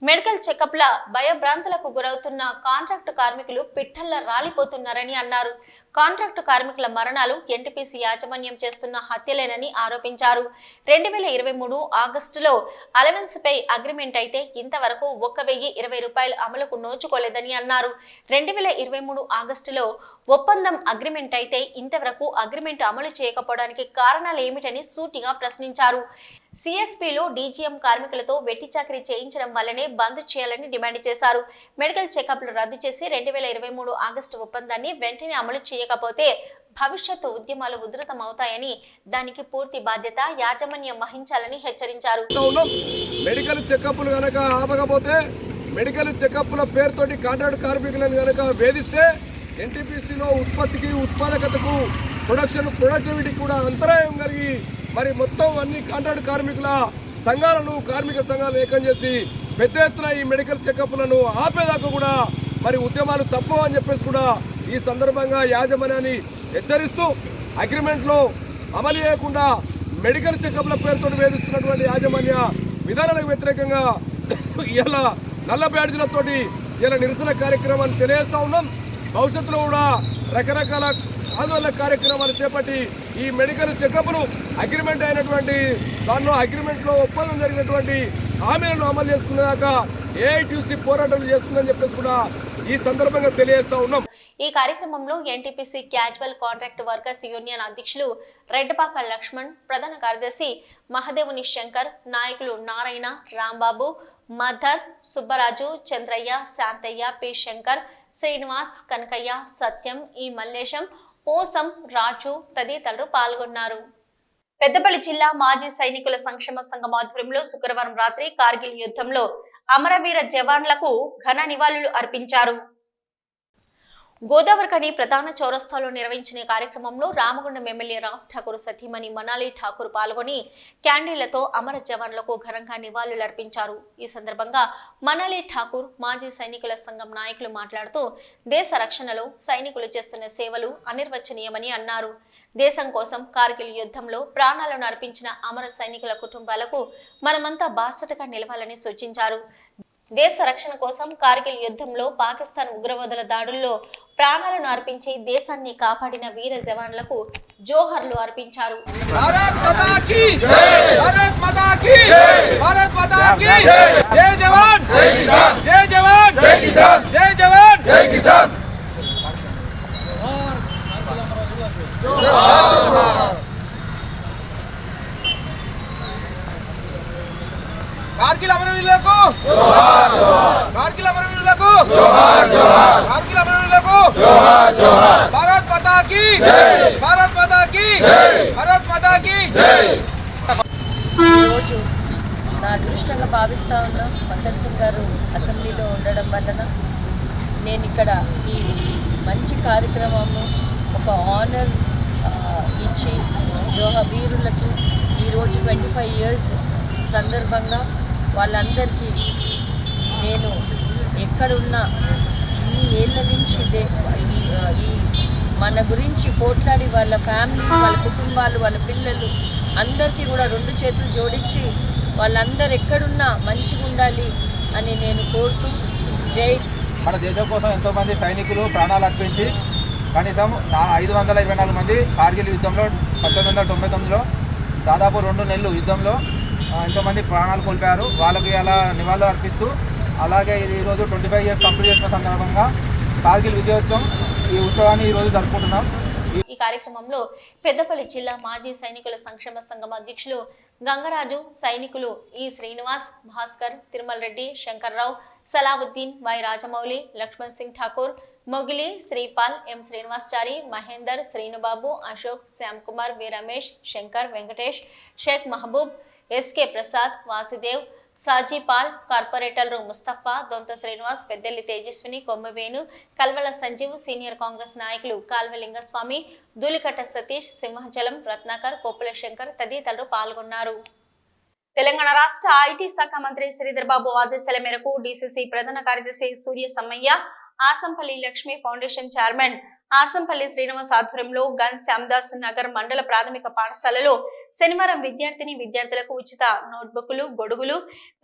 మెడికల్ చెకప్ల భయభ్రాంతులకు గురవుతున్న కాంట్రాక్టు కార్మికులు పిట్టల్లా రాలిపోతున్నారని అన్నారు. కాంట్రాక్టు కార్మికుల మరణాలు ఎన్టీపీసీ యాజమాన్యం చేస్తున్న హత్యలేనని ఆరోపించారు. 2023 ఆగస్టులో అలవెన్స్ పై అగ్రిమెంట్ అయితే ఇంతవరకు 1020 రూపాయలు అమలుకు నోచుకోలేదని అన్నారు. 2023 ఆగస్టులో ఒప్పందం అగ్రిమెంట్ అయితే ఇంతవరకు అగ్రిమెంట్ అమలు చేయకపోవడానికి కారణాలు ఏమిటని సూటిగా ప్రశ్నించారు. సిఎస్పీలు డీజీఎం కార్మికులతో వెట్టి చాకరీ చేయించడం వల్లనే బంద్ చేయాలని డిమాండ్ చేశారు. మెడికల్ చెకప్లు రద్దు చేసి 2023 ఆగస్టు ఒప్పందాన్ని వెంటనే అమలు చేయకపోతే భవిష్యత్తు ఉద్యమాలు ఉధృతమవుతాయని, దానికి పూర్తి బాధ్యత యాజమాన్యం వహించాలని హెచ్చరించారు. మెడికల్ చెకప్లు గనక ఆపకపోతే, మెడికల్ చెకప్ల పేరుతోటి కాంట్రాక్ట్ కార్మికులను గనక వేధిస్తే ఎన్టీపీసీలో ఉత్పత్తికి, ఉత్పాదకతకు, ప్రొడక్టివిటీ కూడా అంతరాయం కలిగి మరి మొత్తం అన్ని కాంట్రాక్ట్ కార్మికుల సంఘాలను, కార్మిక సంఘాలను ఏకం చేసి పెద్ద ఎత్తున ఈ మెడికల్ చెకప్లను ఆపేదాకా కూడా మరి ఉద్యమాలు తప్పవు అని చెప్పేసి కూడా ఈ సందర్భంగా యాజమాన్యాన్ని హెచ్చరిస్తూ, అగ్రిమెంట్లో అమలు చేయకుండా మెడికల్ చెకప్ల పేరుతో వేధిస్తున్నటువంటి యాజమాన్య విధానాలకు వ్యతిరేకంగా ఇలా నల్ల బ్యాడ్జీలతోటి ఇలా నిరసన కార్యక్రమాన్ని తెలియజేస్తూ ఉన్నాం. భవిష్యత్తులో కూడా రకరకాల ఆందోళన కార్యక్రమాలు చేపట్టి ఈ మెడికల్ చెకప్లు అగ్రిమెంట్ అయినటువంటి దానిలో అగ్రిమెంట్లో ఒప్పందం జరిగినటువంటి హామీలను అమలు చేసుకునేదాకా ఏఐటీయూసీ పోరాటం చేస్తుందని చెప్పేసి కూడా ఈ సందర్భంగా తెలియజేస్తా ఉన్నాం. ఈ కార్యక్రమంలో NTPC casual contract workers union అధ్యక్షులు రెడ్డపాక లక్ష్మణ్, ప్రధాన కార్యదర్శి మహదేవుని శంకర్, నాయకులు నారాయణ, రాంబాబు, మధర్, సుబ్బరాజు, చంద్రయ్య, శాంతయ్య, పి శంకర్, శ్రీనివాస్, కనకయ్య, సత్యం, ఈ మల్లేశం, పోసం, రాజు తదితరులు పాల్గొన్నారు. పెద్దపల్లి జిల్లా మాజీ సైనికుల సంక్షేమ సంఘం ఆధ్వర్యంలో శుక్రవారం రాత్రి కార్గిల్ యుద్ధంలో అమరవీర జవాన్లకు ఘన నివాళులు అర్పించారు. గోదావరికని ప్రధాన చౌరస్తాలో నిర్వహించిన కార్యక్రమంలో రామగుండం ఎమ్మెల్యే రాజ్ ఠాకూర్ సతీమణి మనాలి ఠాకూర్ పాల్గొని క్యాండిళ్లతో అమర జవాన్లకు ఘనంగా నివాళులర్పించారు. ఈ సందర్భంగా మనాలి ఠాకూర్ మాజీ సైనికుల సంఘం నాయకులు మాట్లాడుతూ, దేశ రక్షణలో సైనికులు చేస్తున్న సేవలు అనిర్వచనీయమని అన్నారు. దేశం కోసం కార్గిల్ యుద్ధంలో ప్రాణాలను అర్పించిన అమర సైనికుల కుటుంబాలకు మనమంతా బాసటగా నిలవాలని సూచించారు. దేశ రక్షణ కోసం కార్గిల్ యుద్ధంలో పాకిస్తాన్ ఉగ్రవాదుల దాడుల్లో ప్రాణాలను అర్పించి దేశాన్ని కాపాడిన వీర జవాన్లకు జోహర్లు అర్పించారు. భారత్ మాతా కీ జై, భారత్ మాతా కీ జై, భారత్ మాతా కీ జై. జై జవాన్ జై కిసాన్, జై జవాన్ జై కిసాన్, జై జవాన్ జై కిసాన్. కార్గిల్ అమరవీరులకు జోహార్ జోహార్, కార్గిల్ అమరవీరులకు జోహార్ జోహార్, కార్గిల్ అమరవీరులకు జోహార్ జోహార్. భారత్ మాతా కీ జై, భారత్ మాతా కీ జై, భారత్ మాతా కీ జై. ఈరోజు నా అదృష్టంగా భావిస్తా ఉన్నా మక్కన్ సింగ్ గారు అసెంబ్లీలో ఉండడం వలన నేను ఇక్కడ ఈ మంచి కార్యక్రమము ఒక ఆనర్ ఇచ్చి వీరులకి ఈరోజు 25 ఇయర్స్ సందర్భంగా వాళ్ళందరికీ నేను ఎక్కడున్నా ఇన్ని ఏళ్ళ నుంచి ఈ మన గురించి పోట్లాడి వాళ్ళ ఫ్యామిలీ, వాళ్ళ కుటుంబాలు, వాళ్ళ పిల్లలు అందరికీ కూడా 2 చేతులు జోడించి వాళ్ళందరూ ఎక్కడున్నా మంచిగా ఉండాలి అని నేను కోరుతూ జై. మన దేశం కోసం ఎంతోమంది సైనికులు ప్రాణాలు అర్పించి కనీసం 524 మంది కార్గిల్ యుద్ధంలో 1999లో దాదాపు 2 నెలలు యుద్ధంలో ఎంతోమంది ప్రాణాలు కోల్పోయారు. వాళ్ళకి అలా నివాళులు అర్పిస్తూ అలాగే ఈరోజు 25 ఇయర్స్ కంప్లీట్ చేసిన సందర్భంగా కార్గిల్ విజయోత్సవం ఈ ఉత్సవాన్ని ఈరోజు జరుపుకుంటున్నాం. ఈ కార్యక్రమంలో పెద్దపల్లి జిల్లా మాజీ సైనికుల సంక్షేమ సంఘం అధ్యక్షులు గంగరాజు, సైనికులు E Srinivas, Bhaskar, Tirumala Reddy, Shankarrao, Salauddin, Y Rajamouli, Laxman Singh Thakur, Mogili, Sripal, M Srinivaschari, Mahender, Srinubabu, Ashok, Shyam Kumar, V Ramesh, Shankar, Venkatesh, Sheikh Mahboob, SK Prasad, Vasudev, Sajipal, కార్పొరేటర్లు ముస్తఫా, దొంత శ్రీనివాస్, పెద్దెల్లి తేజస్విని, కొమ్మవేణు, కల్వల సంజీవ్, సీనియర్ కాంగ్రెస్ నాయకులు కాల్వలింగస్వామి, ధూళికట్ట సతీష్, సింహాచలం, రత్నాకర్, కోపుల శంకర్ తదితరులు పాల్గొన్నారు. తెలంగాణ రాష్ట్ర ఐటీ శాఖ మంత్రి శ్రీధర్ బాబు ఆదేశాల మేరకు డీసీసీ ప్రధాన కార్యదర్శి సూర్య సమ్మయ్య, ఆసంపల్లి లక్ష్మీ ఫౌండేషన్ చైర్మన్ ఆసంపల్లి శ్రీనివాస్ ఆధ్వర్యంలో గన్ శ్యామ్దాస్ నగర్ మండల ప్రాథమిక పాఠశాలలో శనివారం విద్యార్థులకు ఉచిత నోట్బుక్లు, గొడుగులు,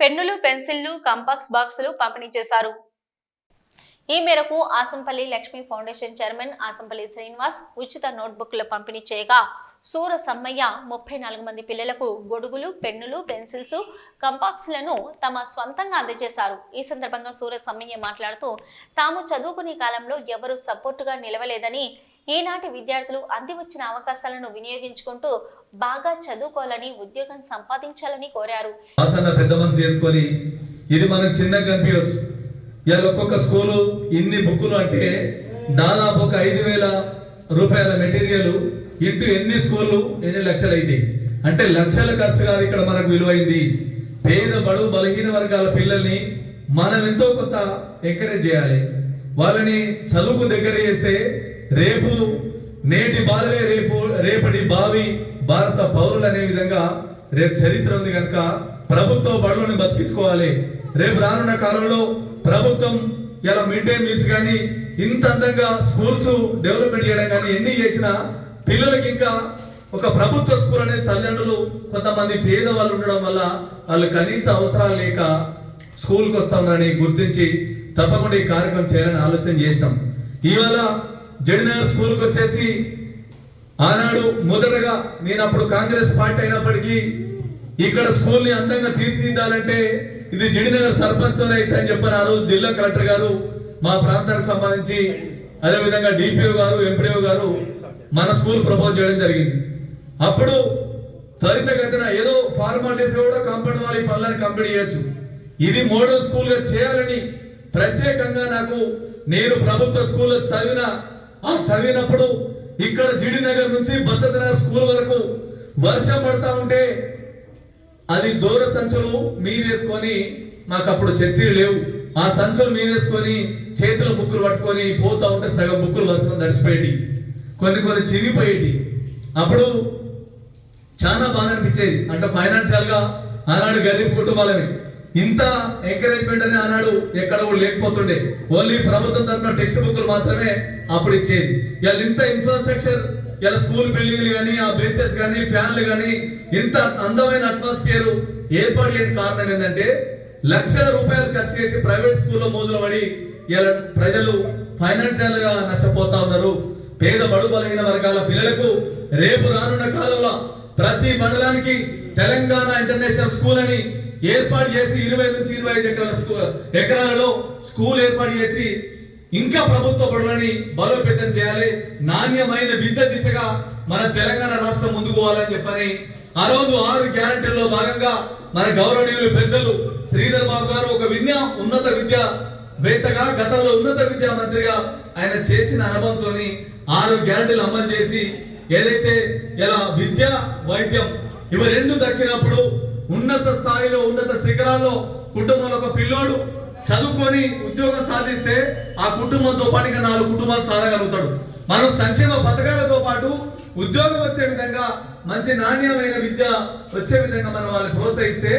పెన్నులు, పెన్సిళ్లు, కంపాక్స్ బాక్సులు పంపిణీ చేశారు. ఈ మేరకు ఆసంపల్లి లక్ష్మీ ఫౌండేషన్ చైర్మన్ ఆసంపల్లి శ్రీనివాస్ ఉచిత నోట్బుక్ల పంపిణీ చేయగా సూర సమ్మయ్య 34 మంది పిల్లలకు గొడుగులు, పెన్నులు, పెన్సిల్స్, కంపాక్స్లను తమ స్వంతంగా అందజేశారు. ఈ సందర్భంగా సూర సమ్మయ్య మాట్లాడుతూ తాము చదువుకునే కాలంలో ఎవరూ సపోర్టుగా నిలవలేదని, ఈనాటి విద్యార్థులు అంది వచ్చిన అవకాశాలను వినియోగించుకుంటూ బాగా చదువుకోవాలని, ఉద్యోగం సంపాదించాలని కోరారు. ఇది మనకు చిన్నగా కనిపించవచ్చు. ఇవాళ ఒక్కొక్క స్కూలు ఇన్ని బుక్కులు అంటే దాదాపు ఒక 5,000 రూపాయల మెటీరియల్ ఇంటూ ఎన్ని స్కూళ్ళు ఎన్ని లక్షలు అయింది అంటే లక్షల ఖర్చు కాదు ఇక్కడ మనకు విలువైంది. పేద బడుగు బలహీన వర్గాల పిల్లల్ని మనం ఎంతో కొంత ఎంకరేజ్ చేయాలి. వాళ్ళని చదువుకు దగ్గర చేస్తే రేపు నేటి బాలలే రేపటి భావి భారత పౌరులు అనే విధంగా రేపు చరిత్ర ఉంది కనుక ప్రభుత్వ బడులను బతికించుకోవాలి. రేపు రానున్న కాలంలో ప్రభుత్వం ఇలా మిడ్ డే మీల్స్ కానీ ఇంత అందంగా స్కూల్స్ డెవలప్మెంట్ చేయడం కానీ ఎన్ని చేసినా పిల్లలకి ఇంకా ఒక ప్రభుత్వ స్కూల్ అనేది తల్లిదండ్రులు కొంతమంది పేద వాళ్ళు ఉండడం వల్ల వాళ్ళు కనీస అవసరాలు లేక స్కూల్కి వస్తామని గుర్తించి తప్పకుండా ఈ కార్యక్రమం చేయాలని ఆలోచన చేసినాం. ఇవాళ జడినగర్ స్కూల్కి వచ్చేసి ఆనాడు మొదటగా నేను అప్పుడు కాంగ్రెస్ పార్టీ అయినప్పటికీ ఇక్కడ స్కూల్ని అందంగా తీర్చిదిద్దాలంటే ఇది జడినగర్ సర్పంచ్తోనే అయితే అని చెప్పారు. ఆ రోజు జిల్లా కలెక్టర్ గారు మా ప్రాంతానికి సంబంధించి అదేవిధంగా డిపిఓ గారు, ఎంపీఓ గారు మన స్కూల్ ప్రపోజ్ చేయడం జరిగింది. అప్పుడు త్వరితగతిన ఏదో ఫార్మాలిటీస్ కూడా కాంపౌండ్ వాళ్ళు ఈ పనులను కంప్లీట్ చేయొచ్చు. ఇది మోడల్ స్కూల్ గా చేయాలని ప్రత్యేకంగా నేను ప్రభుత్వ స్కూల్లో చదివినప్పుడు ఇక్కడ జిడినగర్ నుంచి బసంతనగర్ స్కూల్ వరకు వర్షం పడతా ఉంటే అది దూర సంచులు మీదేసుకొని మాకు అప్పుడు ఛత్రీలు లేవు. ఆ సంచులు మీదేసుకొని చేతుల బుక్కులు పట్టుకొని పోతా ఉంటే సగం బుక్కులు వర్షం తడిచిపోయేటి, కొన్ని చిరిగిపోయేటి. అప్పుడు చాలా బాధ అనిపించేది. అంటే ఫైనాన్షియల్ గా ఆనాడు గరీబ్ కుటుంబాలని ఇంత ఎంకరేజ్మెంట్ అని ఆనాడు ఎక్కడ కూడా లేకపోతుండే. ఓన్లీ ప్రభుత్వం తరఫున టెక్స్ట్ బుక్లు మాత్రమే అప్పుడు ఇచ్చేది. ఇలా ఇంత ఇన్ఫ్రాస్ట్రక్చర్ ఇలా స్కూల్ బిల్డింగ్లు కానీ ఆ బెంచెస్ కానీ ఫ్యాన్లు కానీ ఇంత అందమైన అట్మాస్ఫియర్ ఏర్పాటు చేయడానికి కారణం ఏంటంటే లక్షల రూపాయలు ఖర్చు చేసి ప్రైవేట్ స్కూల్లో మోజులు పడి ఇలా ప్రజలు ఫైనాన్షియల్ గా నష్టపోతా ఉన్నారు. పేద బడు బలహీన వర్గాల పిల్లలకు రేపు రానున్న కాలంలో ప్రతి మండలానికి తెలంగాణ ఇంటర్నేషనల్ స్కూల్ అని ఏర్పాటు చేసి 20 నుంచి 25 ఎకరాలలో స్కూల్ ఏర్పాటు చేసి ఇంకా ప్రభుత్వ బడులని బలోపేతం చేయాలి. నాణ్యమైన విద్య దిశగా మన తెలంగాణ రాష్ట్రం ముందుకు పోవాలని చెప్పని ఆ రోజు 6 గ్యారెంటీల్లో భాగంగా మన గౌరవనీయులు పెద్దలు శ్రీధర్ బాబు గారు ఒక ఉన్నత విద్యావేత్తగా గతంలో ఉన్నత విద్యా మంత్రిగా ఆయన చేసిన అనుభవంతో 6 గ్యారెంటీలు అమలు చేసి ఏదైతే ఇలా విద్య వైద్యం ఇవి రెండు దక్కినప్పుడు ఉన్నత స్థాయిలో ఉన్నత శిఖరాల్లో కుటుంబంలో ఒక పిల్లోడు చదువుకొని ఉద్యోగం సాధిస్తే ఆ కుటుంబంతో పాటు ఇంకా 4 కుటుంబాలు సాధగలుగుతాడు. మనం సంక్షేమ పథకాలతో పాటు ఉద్యోగం వచ్చే విధంగా మంచి నాణ్యమైన విద్య వచ్చే విధంగా మనం వాళ్ళని ప్రోత్సహిస్తే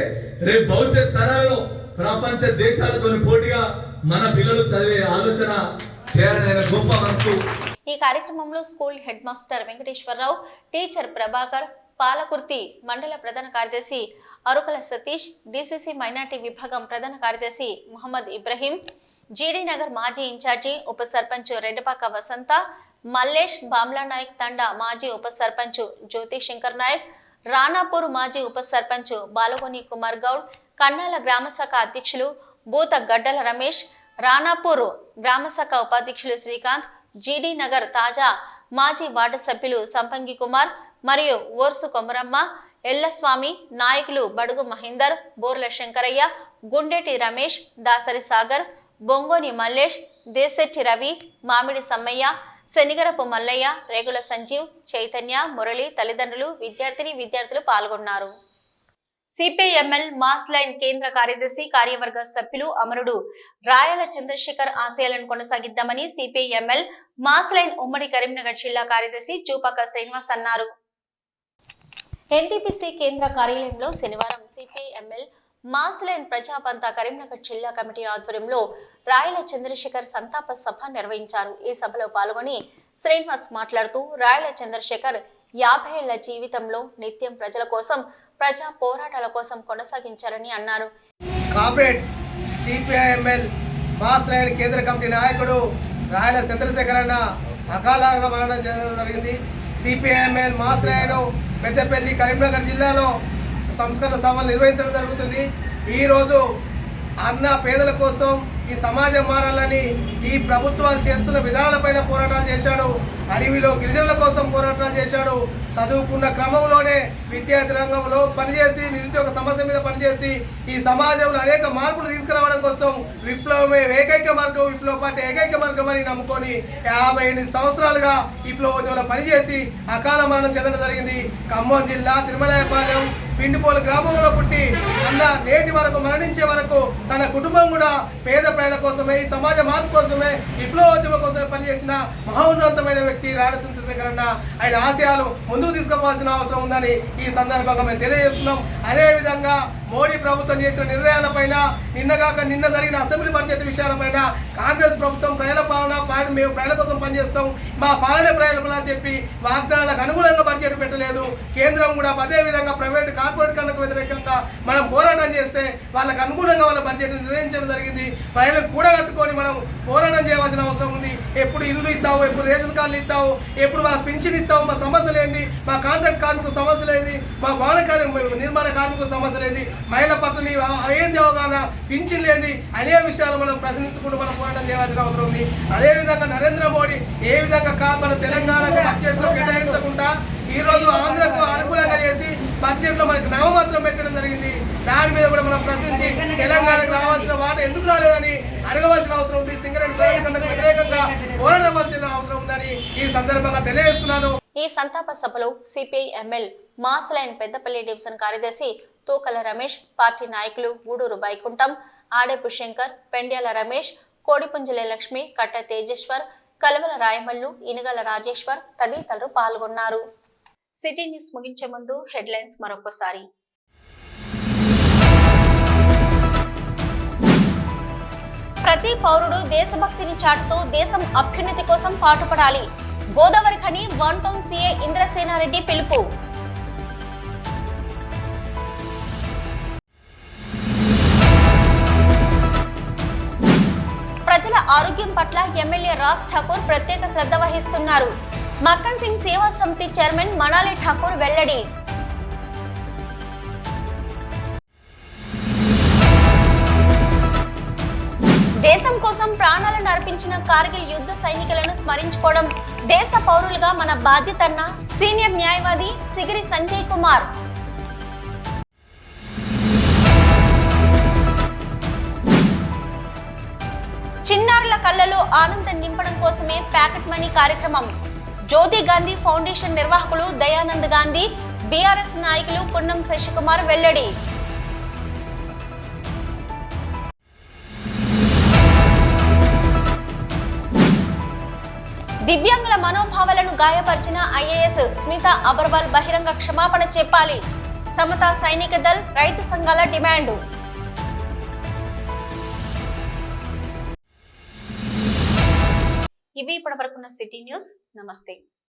రేపు భవిష్యత్ తరాలలో ప్రపంచ దేశాలతో పోటీగా మన పిల్లలు చదివే ఆలోచన చేయాలనే గొప్ప మనసు. ఈ కార్యక్రమంలో school head master Venkateswara Rao, teacher Prabhakar, Palakurthi మండల ప్రధాన కార్యదర్శి అరుకల సతీష్, డిసిసి మైనార్టీ విభాగం ప్రధాన కార్యదర్శి ముహమ్మద్ ఇబ్రహీం, జీడీ నగర్ మాజీ ఇన్ఛార్జి ఉప సర్పంచ్ రెడ్డపాక వసంత, మల్లేష్, బామ్లా నాయక్ తండా మాజీ ఉప సర్పంచ్ జ్యోతి శంకర్ నాయక్, రానాపూర్ మాజీ ఉప సర్పంచ్ బాలగోని కుమార్ గౌడ్, కన్నాల గ్రామశాఖ అధ్యక్షులు బూత గడ్డల రమేష్, రానాపూర్ గ్రామశాఖ ఉపాధ్యక్షులు శ్రీకాంత్, జీడీ నగర్ తాజా మాజీ వార్డు సభ్యులు సంపంగి కుమార్ మరియు ఓర్సు కొమరమ్మ, ఎల్లస్వామి, నాయకులు బడుగు మహేందర్, బోర్ల శంకరయ్య, గుండెటి రమేష్, దాసరి సాగర్, బొంగోని మల్లేష్, దేశెట్టి రవి, మామిడి సమ్మయ్య, శనిగరపు మల్లయ్య, రేగుల సంజీవ్, చైతన్య, మురళి తల్లిదండ్రులు, విద్యార్థులు పాల్గొన్నారు. సిపిఐఎంఎల్ మాస్ లైన్ కేంద్ర కార్యదర్శి కార్యవర్గ సభ్యులు అమరుడు రాయల చంద్రశేఖర్ ఆశయాలను కొనసాగిద్దామని సిపిఐఎంఎల్ మాస్ లైన్ ఉమ్మడి కరీంనగర్ జిల్లా కార్యదర్శి చూపాక శ్రీనివాస్ అన్నారు. ఎన్టీపీసీ కేంద్ర కార్యాలయంలో శనివారం సిపిఐఎంఎల్ మాస్ లైన్ ప్రజాపంత కరీంనగర్ జిల్లా కమిటీ ఆధ్వర్యంలో రాయల చంద్రశేఖర్ సంతాప సభ నిర్వహించారు. ఈ సభలో పాల్గొని శ్రీనివాస్ మాట్లాడుతూ రాయల చంద్రశేఖర్ 50 ఏళ్ల జీవితంలో నిత్యం ప్రజల కోసం, ప్రజా పోరాటాల కోసం కొనసాగించారని అన్నారు. కామ్రేడ్ సిపిఐఎంఎల్ మాస్ లైన్ కేంద్ర కమిటీ నాయకుడు రాయల చంద్రశేఖర్ అన్న అకాలంగా మరణం జరిగింది. CPIML mass line Peddapalli Karimnagar జిల్లాలో సంస్కరణ సభలు నిర్వహించడం జరుగుతుంది. ఈరోజు అన్న పేదల కోసం, ఈ సమాజం మారాలని ఈ ప్రభుత్వాలు చేస్తున్న విధానాలపైన పోరాటాలు చేశాడు. అడవిలో గిరిజనుల కోసం పోరాటాలు చేశాడు. చదువుకున్న క్రమంలోనే విద్యార్థి రంగంలో పనిచేసి నిరుద్యోగ సమస్య మీద పనిచేసి ఈ సమాజంలో అనేక మార్పులు తీసుకురావడం కోసం విప్లవమే ఏకైక మార్గం, విప్లవ పార్టీ ఏకైక మార్గం అని నమ్ముకొని 58 సంవత్సరాలుగా విప్లవోద్యమంలో పనిచేసి అకాల మరణం చెందడం జరిగింది. ఖమ్మం జిల్లా తిరుమలయపాలెం పిండిపోలు గ్రామంలో పుట్టి అన్న నేటి వరకు మరణించే వరకు తన కుటుంబం కూడా పేద ప్రజల కోసమే, ఈ సమాజ మార్పు కోసమే, విప్లవోద్యమం కోసమే పనిచేసిన మహోన్నతమైన వ్యక్తి రాయల చంద్రశేఖర్ అన్న. ఆయన ఆశయాలు ముందుకు తీసుకుపోవాల్సిన అవసరం ఉందని ఈ సందర్భంగా మేము తెలియజేస్తున్నాం. అదేవిధంగా మోడీ ప్రభుత్వం చేసిన నిర్ణయాలపైన, నిన్న జరిగిన అసెంబ్లీ బడ్జెట్ విషయాలపైన కాంగ్రెస్ ప్రభుత్వం ప్రజల పాలన, మేము ప్రజల కోసం పనిచేస్తాం, మా పాలన ప్రజల అని చెప్పి వాగ్దానాలకు అనుగుణంగా బడ్జెట్ పెట్టలేదు. కేంద్రం కూడా అదేవిధంగా ప్రైవేట్ కార్పొరేట్ కన్నా వ్యతిరేకంగా మనం పోరాటం చేస్తే వాళ్ళకు అనుగుణంగా వాళ్ళ బడ్జెట్ నిర్ణయించడం జరిగింది. ప్రజలకు కూడా కట్టుకొని మనం పోరాటం చేయవలసిన అవసరం ఉంది. ఎప్పుడు ఇల్లు ఇస్తావు, ఎప్పుడు రేషన్ కార్డులు ఇస్తావు, ఎప్పుడు మా పింఛన్ ఇస్తావు, మా సమస్యలు ఏంటి, మా కాంట్రాక్ట్ కార్మికుల సమస్యలు ఏంటి, మా భవన నిర్మాణ కార్మికుల సమస్యలు ఏంటి, మహిళల పట్ల ఏంది అవగాహన, పింఛన్ లేని అనేక విషయాలు మనం ప్రశ్నించుకుంటూ మనం పోరాటం చేయాల్సిన అవసరం ఉంది. అదేవిధంగా నరేంద్ర మోడీ ఏ విధంగా మన తెలంగాణకు బడ్జెట్లో కేటాయించకుండా ఈ రోజు ఆంధ్రకు అనుకూలంగా చేసి బడ్జెట్ లో మనకి నామమాత్రం పెట్టడం జరిగింది. దాని మీద కూడా మనం ప్రశ్నించి తెలంగాణకు రావాల్సిన వాట ఎందుకు రాలేదని అడగవలసిన అవసరం ఉంది. సింగరేణి ప్రైవేటీకరణకు వ్యతిరేకంగా పోరాడవలసిన అవసరం ఉందని ఈ సందర్భంగా తెలియజేస్తున్నాను. ఈ సంతాప సభలో CPIML mass line Peddapalli division కార్యదర్శి తోకల రమేష్, పార్టీ నాయకులు గూడూరు వైకుంఠం, ఆడేపు శంకర్, పెండ్యాల రమేష్, కోడిపుంజల లక్ష్మి, కట్ట తేజేశ్వర్, కలవల రాయమల్లు, ఇనుగల రాజేశ్వర్ తదితరులు పాల్గొన్నారు. సిటీ న్యూస్ ముగించే ముందు హెడ్లైన్స్ మరొకసారి. ప్రతి పౌరుడు దేశభక్తిని చాటుతూ దేశం అభ్యున్నతి కోసం పాటుపడాలి. Godavarikhani one town CI Indrasenareddy పిలుపు. ప్రజల ఆరోగ్యం పట్ల ఎమ్మెల్యే రాజ్ ఠాకూర్ ప్రత్యేక శ్రద్ధ వహిస్తున్నారు. మక్కన్ సింగ్ సేవా సమితి చైర్మన్ మనాలి ఠాకూర్ వెల్లడి. దేశం కోసం ప్రాణాలను అర్పించిన కార్గిల్ యుద్ధ సైనికులను స్మరించుకోవడం దేశ పౌరులుగా మన బాధ్యతన్న సీనియర్ న్యాయవాది సిగిరి సంజయ్ కుమార్. చిన్నారుల కళ్ళలో ఆనందం నింపడం కోసమే ప్యాకెట్ మనీ కార్యక్రమం. జ్యోతి గాంధీ ఫౌండేషన్ నిర్వాహకులు దయానంద్ గాంధీ, బీఆర్ఎస్ నాయకులు పున్నం శశికుమార్ వెల్లడి. దివ్యాంగుల మనోభావాలను గాయపరిచిన ఐఏఎస్ స్మితా అగర్వాల్ బహిరంగ క్షమాపణ చెప్పాలి. సమతా సైనిక దళ్, రైతు సంఘాల డిమాండ్. ఇవి ఇప్పటివరకున్న సిటీ న్యూస్. నమస్తే.